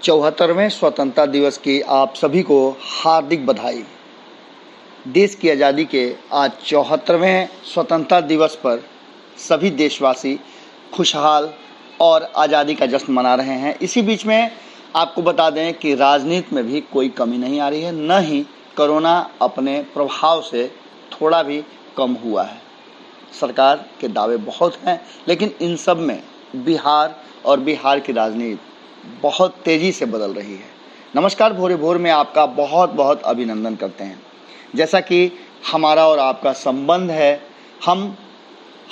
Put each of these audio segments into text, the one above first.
74वें स्वतंत्रता दिवस की आप सभी को हार्दिक बधाई। देश की आज़ादी के आज 74वें स्वतंत्रता दिवस पर सभी देशवासी खुशहाल और आज़ादी का जश्न मना रहे हैं। इसी बीच में आपको बता दें कि राजनीति में भी कोई कमी नहीं आ रही है, न ही कोरोना अपने प्रभाव से थोड़ा भी कम हुआ है। सरकार के दावे बहुत हैं, लेकिन इन सब में बिहार और बिहार की राजनीति बहुत तेज़ी से बदल रही है। नमस्कार, भोरे भोर में आपका बहुत बहुत अभिनंदन करते हैं। जैसा कि हमारा और आपका संबंध है, हम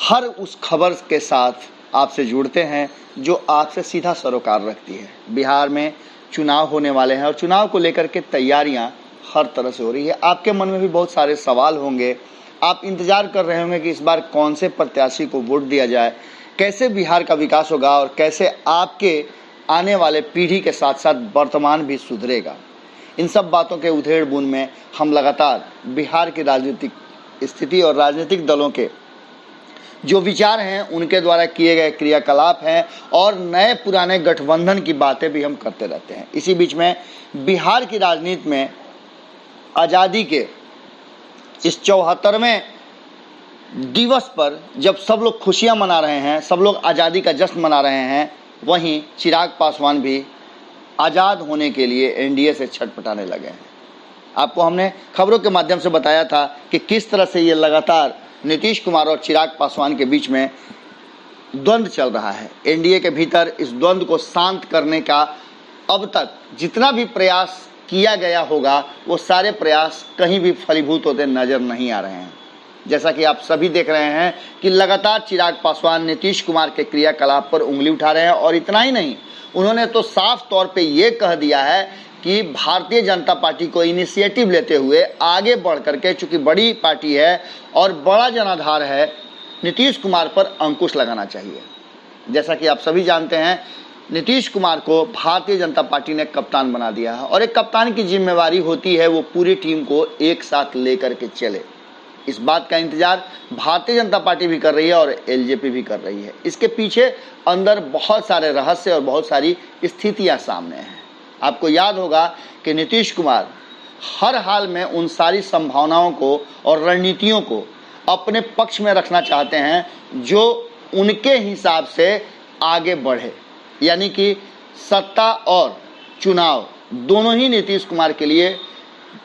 हर उस खबर के साथ आपसे जुड़ते हैं जो आपसे सीधा सरोकार रखती है। बिहार में चुनाव होने वाले हैं और चुनाव को लेकर के तैयारियां हर तरह से हो रही है। आपके मन में भी बहुत सारे सवाल होंगे, आप इंतज़ार कर रहे होंगे कि इस बार कौन से प्रत्याशी को वोट दिया जाए, कैसे बिहार का विकास होगा और कैसे आपके आने वाले पीढ़ी के साथ साथ वर्तमान भी सुधरेगा। इन सब बातों के उधेड़ बुन में हम लगातार बिहार की राजनीतिक स्थिति और राजनीतिक दलों के जो विचार हैं, उनके द्वारा किए गए क्रियाकलाप हैं और नए पुराने गठबंधन की बातें भी हम करते रहते हैं। इसी बीच में बिहार की राजनीति में आज़ादी के इस 74वें दिवस पर जब सब लोग खुशियां मना रहे हैं, सब लोग आज़ादी का जश्न मना रहे हैं, वहीं चिराग पासवान भी आज़ाद होने के लिए एनडीए से छटपटाने लगे हैं। आपको हमने खबरों के माध्यम से बताया था कि किस तरह से ये लगातार नीतीश कुमार और चिराग पासवान के बीच में द्वंद्व चल रहा है। एनडीए के भीतर इस द्वंद्व को शांत करने का अब तक जितना भी प्रयास किया गया होगा, वो सारे प्रयास कहीं भी फलीभूत होते नजर नहीं आ रहे हैं। जैसा कि आप सभी देख रहे हैं कि लगातार चिराग पासवान नीतीश कुमार के क्रियाकलाप पर उंगली उठा रहे हैं और इतना ही नहीं, उन्होंने तो साफ तौर पे ये कह दिया है कि भारतीय जनता पार्टी को इनिशिएटिव लेते हुए आगे बढ़ करके, चूंकि बड़ी पार्टी है और बड़ा जनाधार है, नीतीश कुमार पर अंकुश लगाना चाहिए। जैसा कि आप सभी जानते हैं, नीतीश कुमार को भारतीय जनता पार्टी ने कप्तान बना दिया है और एक कप्तान की जिम्मेवारी होती है वो पूरी टीम को एक साथ लेकर के चले। इस बात का इंतजार भारतीय जनता पार्टी भी कर रही है और एलजेपी भी कर रही है। इसके पीछे अंदर बहुत सारे रहस्य और बहुत सारी स्थितियां सामने हैं। आपको याद होगा कि नीतीश कुमार हर हाल में उन सारी संभावनाओं को और रणनीतियों को अपने पक्ष में रखना चाहते हैं जो उनके हिसाब से आगे बढ़े, यानी कि सत्ता और चुनाव दोनों ही नीतीश कुमार के लिए,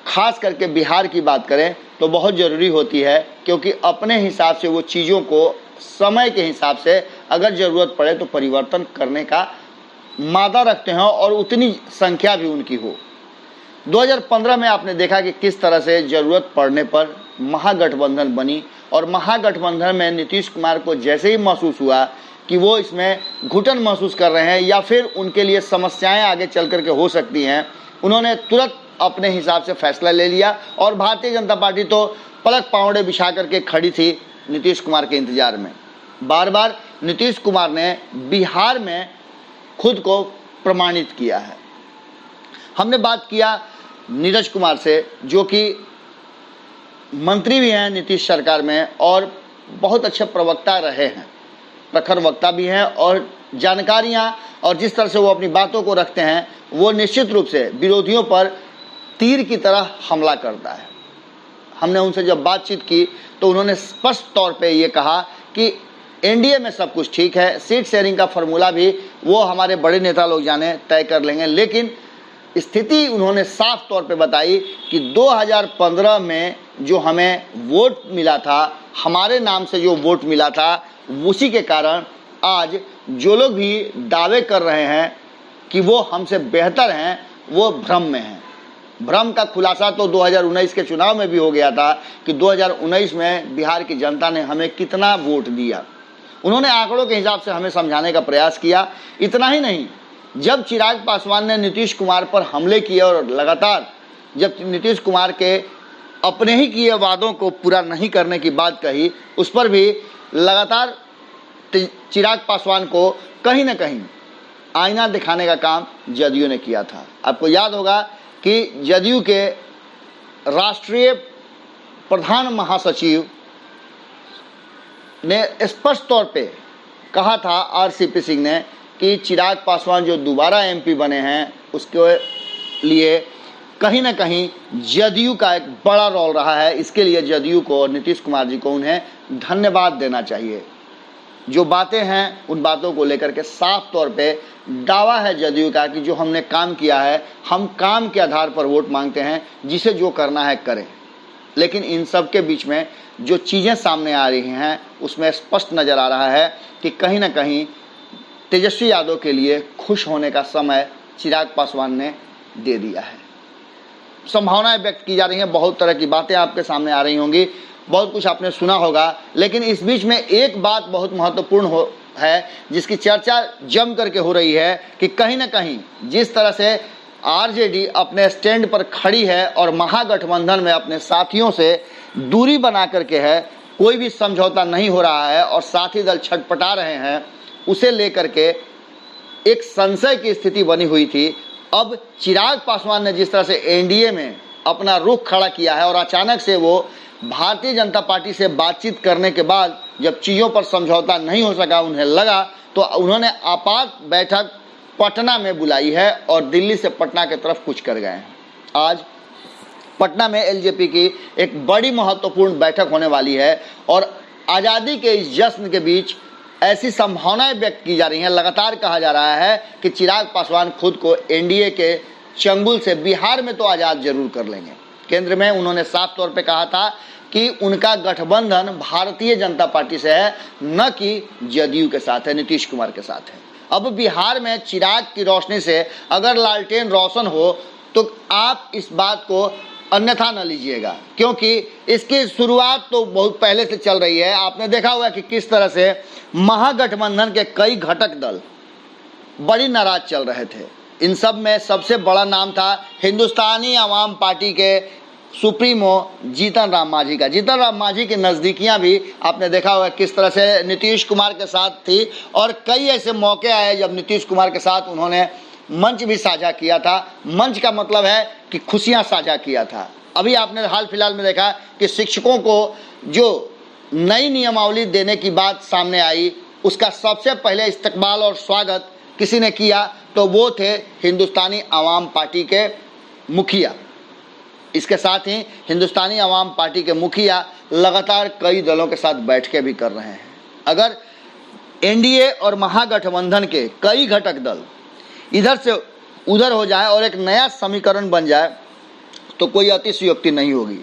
खास करके बिहार की बात करें तो बहुत ज़रूरी होती है, क्योंकि अपने हिसाब से वो चीज़ों को समय के हिसाब से अगर ज़रूरत पड़े तो परिवर्तन करने का मादा रखते हैं और उतनी संख्या भी उनकी हो। 2015 में आपने देखा कि किस तरह से ज़रूरत पड़ने पर महागठबंधन बनी और महागठबंधन में नीतीश कुमार को जैसे ही महसूस हुआ कि वो इसमें घुटन महसूस कर रहे हैं या फिर उनके लिए समस्याएं आगे चल करके हो सकती हैं, उन्होंने तुरंत अपने हिसाब से फैसला ले लिया और भारतीय जनता पार्टी तो पलक पावड़े बिछा करके खड़ी थी नीतीश कुमार के इंतजार में। बार बार नीतीश कुमार ने बिहार में खुद को प्रमाणित किया है। हमने बात किया नीरज कुमार से, जो कि मंत्री भी हैं नीतीश सरकार में और बहुत अच्छे प्रवक्ता रहे हैं, प्रखर वक्ता भी हैं और जानकारियां और जिस तरह से वो अपनी बातों को रखते हैं, वो निश्चित रूप से विरोधियों पर तीर की तरह हमला करता है। हमने उनसे जब बातचीत की तो उन्होंने स्पष्ट तौर पे ये कहा कि एनडीए में सब कुछ ठीक है, सीट शेयरिंग का फॉर्मूला भी वो हमारे बड़े नेता लोग जाने तय कर लेंगे, लेकिन स्थिति उन्होंने साफ तौर पे बताई कि 2015 में जो हमें वोट मिला था, हमारे नाम से जो वोट मिला था, उसी के कारण आज जो लोग भी दावे कर रहे हैं कि वो हमसे बेहतर हैं, वो भ्रम में हैं। भ्रम का खुलासा तो 2019 के चुनाव में भी हो गया था कि 2019 में बिहार की जनता ने हमें कितना वोट दिया। उन्होंने आंकड़ों के हिसाब से हमें समझाने का प्रयास किया। इतना ही नहीं, जब चिराग पासवान ने नीतीश कुमार पर हमले किए और लगातार जब नीतीश कुमार के अपने ही किए वादों को पूरा नहीं करने की बात कही, उस पर भी लगातार चिराग पासवान को कहीं ना कहीं आईना दिखाने का काम जदयू ने किया था। आपको याद होगा कि जदयू के राष्ट्रीय प्रधान महासचिव ने स्पष्ट तौर पे कहा था, आरसीपी सिंह ने, कि चिराग पासवान जो दोबारा एमपी बने हैं उसके लिए कहीं ना कहीं जदयू का एक बड़ा रोल रहा है। इसके लिए जदयू को और नीतीश कुमार जी को उन्हें धन्यवाद देना चाहिए। जो बातें हैं उन बातों को लेकर के साफ तौर पे दावा है जदयू का कि जो हमने काम किया है, हम काम के आधार पर वोट मांगते हैं, जिसे जो करना है करें। लेकिन इन सब के बीच में जो चीज़ें सामने आ रही हैं उसमें स्पष्ट नज़र आ रहा है कि कहीं ना कहीं तेजस्वी यादव के लिए खुश होने का समय चिराग पासवान ने दे दिया है। संभावनाएं व्यक्त की जा रही हैं, बहुत तरह की बातें आपके सामने आ रही होंगी, बहुत कुछ आपने सुना होगा। लेकिन इस बीच में एक बात बहुत महत्वपूर्ण है जिसकी चर्चा जम करके हो रही है कि कहीं ना कहीं जिस तरह से आरजेडी अपने स्टैंड पर खड़ी है और महागठबंधन में अपने साथियों से दूरी बना करके है, कोई भी समझौता नहीं हो रहा है और साथी दल छटपटा रहे हैं, उसे लेकर के एक संशय की स्थिति बनी हुई थी। अब चिराग पासवान ने जिस तरह से एनडीए में अपना रुख खड़ा किया है और अचानक से वो भारतीय जनता पार्टी से बातचीत करने के बाद जब चीज़ों पर समझौता नहीं हो सका, उन्हें लगा, तो उन्होंने आपात बैठक पटना में बुलाई है और दिल्ली से पटना की तरफ कुछ कर गए हैं। आज पटना में एलजेपी की एक बड़ी महत्वपूर्ण बैठक होने वाली है और आज़ादी के इस जश्न के बीच ऐसी संभावनाएं व्यक्त की जा रही हैं। लगातार कहा जा रहा है कि चिराग पासवान खुद को एनडीए के चंगुल से बिहार में तो आज़ाद जरूर कर लेंगे। केंद्र में उन्होंने साफ तौर पे कहा था कि उनका गठबंधन भारतीय जनता पार्टी से है, न कि जदयू के साथ है, नीतीश कुमार के साथ है। अब बिहार में चिराग की रोशनी से अगर लालटेन रोशन हो तो आप इस बात को अन्यथा न लीजिएगा, क्योंकि इसकी शुरुआत तो बहुत पहले से चल रही है। आपने देखा होगा कि किस तरह से महागठबंधन के कई घटक दल बड़ी नाराज चल रहे थे। इन सब में सबसे बड़ा नाम था हिंदुस्तानी आवाम पार्टी के सुप्रीमो जीतन राम मांझी का। जीतन राम मांझी की नज़दीकियां भी आपने देखा होगा किस तरह से नीतीश कुमार के साथ थी और कई ऐसे मौके आए जब नीतीश कुमार के साथ उन्होंने मंच भी साझा किया था। मंच का मतलब है कि खुशियां साझा किया था। अभी आपने हाल फिलहाल में देखा कि शिक्षकों को जो नई नियमावली देने की बात सामने आई, उसका सबसे पहले इस्तकबाल और स्वागत किसी ने किया तो वो थे हिंदुस्तानी आवाम पार्टी के मुखिया। इसके साथ ही हिंदुस्तानी आवाम पार्टी के मुखिया लगातार कई दलों के साथ बैठकें भी कर रहे हैं। अगर एनडीए और महागठबंधन के कई घटक दल इधर से उधर हो जाए और एक नया समीकरण बन जाए तो कोई अतिशयोक्ति नहीं होगी।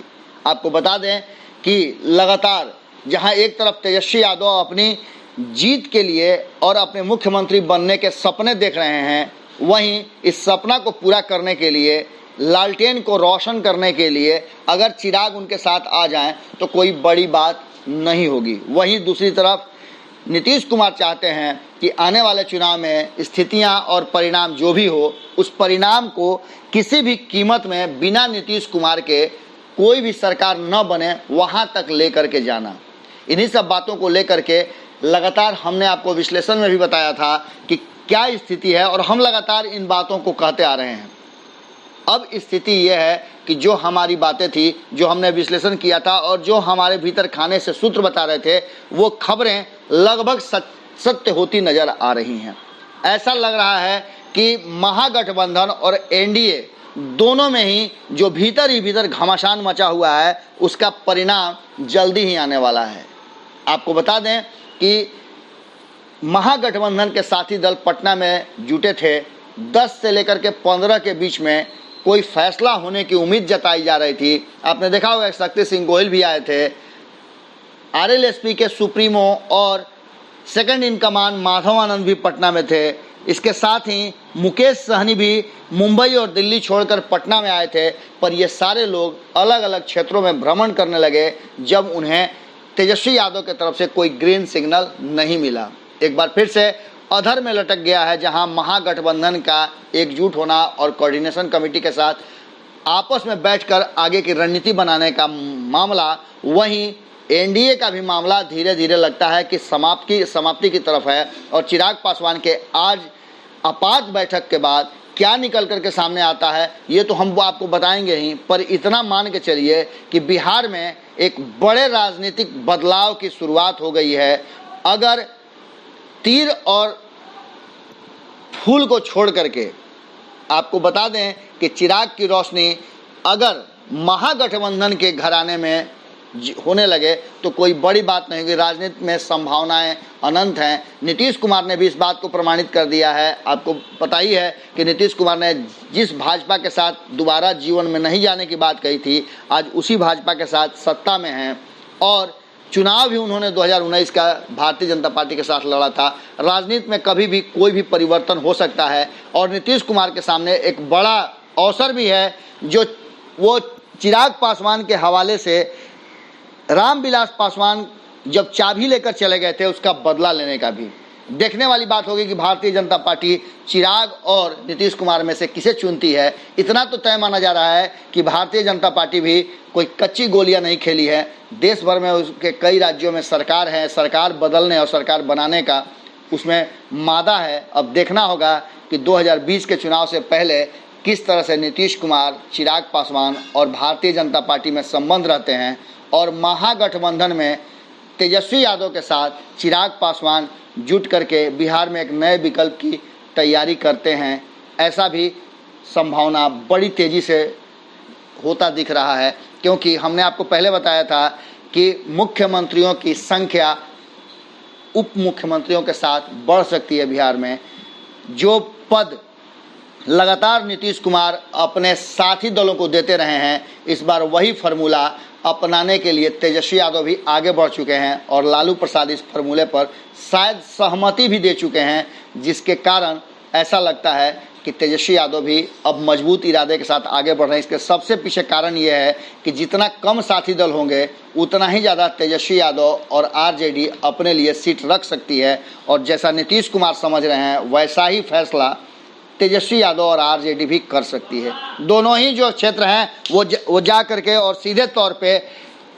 आपको बता दें कि लगातार जहां एक तरफ तेजस्वी यादव अपनी जीत के लिए और अपने मुख्यमंत्री बनने के सपने देख रहे हैं, वहीं इस सपना को पूरा करने के लिए, लालटेन को रोशन करने के लिए अगर चिराग उनके साथ आ जाएं तो कोई बड़ी बात नहीं होगी। वहीं दूसरी तरफ नीतीश कुमार चाहते हैं कि आने वाले चुनाव में स्थितियां और परिणाम जो भी हो, उस परिणाम को किसी भी कीमत में बिना नीतीश कुमार के कोई भी सरकार न बने, वहां तक लेकर के जाना। इन्हीं सब बातों को लेकर के लगातार हमने आपको विश्लेषण में भी बताया था कि क्या स्थिति है और हम लगातार इन बातों को कहते आ रहे हैं। अब स्थिति यह है कि जो हमारी बातें थी, जो हमने विश्लेषण किया था और जो हमारे भीतर खाने से सूत्र बता रहे थे, वो खबरें लगभग सत्य होती नजर आ रही हैं। ऐसा लग रहा है कि महागठबंधन और एनडीए दोनों में ही जो भीतर ही भीतर घमासान मचा हुआ है, उसका परिणाम जल्दी ही आने वाला है। आपको बता दें कि महागठबंधन के साथी दल पटना में जुटे थे। 10 से लेकर के 15 के बीच में कोई फैसला होने की उम्मीद जताई जा रही थी। आपने देखा होगा शक्ति सिंह गोहिल भी आए थे, आरएलएसपी के सुप्रीमो और सेकंड इन कमांड माधवानंद भी पटना में थे। इसके साथ ही मुकेश सहनी भी मुंबई और दिल्ली छोड़कर पटना में आए थे। पर ये सारे लोग अलग अलग क्षेत्रों में भ्रमण करने लगे जब उन्हें तेजस्वी यादव की तरफ से कोई ग्रीन सिग्नल नहीं मिला। एक बार फिर से अधर में लटक गया है, जहां महागठबंधन का एकजुट होना और कोऑर्डिनेशन कमेटी के साथ आपस में बैठकर आगे की रणनीति बनाने का मामला, वहीं एनडीए का भी मामला धीरे धीरे लगता है कि समाप्ति की तरफ है। और चिराग पासवान के आज आपात बैठक के बाद क्या निकल करके सामने आता है, ये तो हम आपको बताएंगे ही। पर इतना मान के चलिए कि बिहार में एक बड़े राजनीतिक बदलाव की शुरुआत हो गई है। अगर तीर और फूल को छोड़ करके आपको बता दें कि चिराग की रोशनी अगर महागठबंधन के घराने में होने लगे तो कोई बड़ी बात नहीं होगी। राजनीति में संभावनाएं अनंत हैं। नीतीश कुमार ने भी इस बात को प्रमाणित कर दिया है। आपको पता ही है कि नीतीश कुमार ने जिस भाजपा के साथ दोबारा जीवन में नहीं जाने की बात कही थी, आज उसी भाजपा के साथ सत्ता में हैं और चुनाव भी उन्होंने 2019 का भारतीय जनता पार्टी के साथ लड़ा था। राजनीति में कभी भी कोई भी परिवर्तन हो सकता है और नीतीश कुमार के सामने एक बड़ा अवसर भी है, जो वो चिराग पासवान के हवाले से रामविलास पासवान जब चाबी लेकर चले गए थे उसका बदला लेने का भी। देखने वाली बात होगी कि भारतीय जनता पार्टी चिराग और नीतीश कुमार में से किसे चुनती है। इतना तो तय माना जा रहा है कि भारतीय जनता पार्टी भी कोई कच्ची गोलियां नहीं खेली है। देश भर में उसके कई राज्यों में सरकार है, सरकार बदलने और सरकार बनाने का उसमें मादा है। अब देखना होगा कि 2020 के चुनाव से पहले किस तरह से नीतीश कुमार, चिराग पासवान और भारतीय जनता पार्टी में संबंध रहते हैं और महागठबंधन में तेजस्वी यादव के साथ चिराग पासवान जुट करके बिहार में एक नए विकल्प की तैयारी करते हैं। ऐसा भी संभावना बड़ी तेज़ी से होता दिख रहा है, क्योंकि हमने आपको पहले बताया था कि मुख्यमंत्रियों की संख्या उप मुख्यमंत्रियों के साथ बढ़ सकती है बिहार में। जो पद लगातार नीतीश कुमार अपने साथी दलों को देते रहे हैं, इस बार वही फार्मूला अपनाने के लिए तेजस्वी यादव भी आगे बढ़ चुके हैं और लालू प्रसाद इस फार्मूले पर शायद सहमति भी दे चुके हैं, जिसके कारण ऐसा लगता है कि तेजस्वी यादव भी अब मजबूत इरादे के साथ आगे बढ़ रहे हैं। इसके सबसे पीछे कारण ये है कि जितना कम साथी दल होंगे उतना ही ज़्यादा तेजस्वी यादव और आरजेडी अपने लिए सीट रख सकती है और जैसा नीतीश कुमार समझ रहे हैं वैसा ही फैसला तेजस्वी यादव और आरजेडी भी कर सकती है। दोनों ही जो क्षेत्र हैं वो जा करके और सीधे तौर पे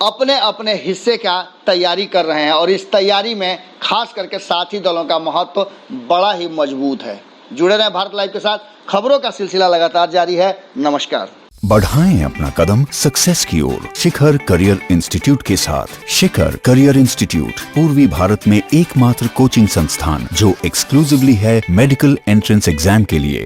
अपने अपने हिस्से का तैयारी कर रहे हैं और इस तैयारी में खास करके साथी दलों का महत्व बड़ा ही मजबूत है। जुड़े रहें भारत लाइव के साथ, खबरों का सिलसिला लगातार जारी है। नमस्कार। बढ़ाएं अपना कदम सक्सेस की ओर शिखर करियर इंस्टीट्यूट के साथ। शिखर करियर इंस्टीट्यूट पूर्वी भारत में एकमात्र कोचिंग संस्थान जो एक्सक्लूसिवली है मेडिकल एंट्रेंस एग्जाम के लिए।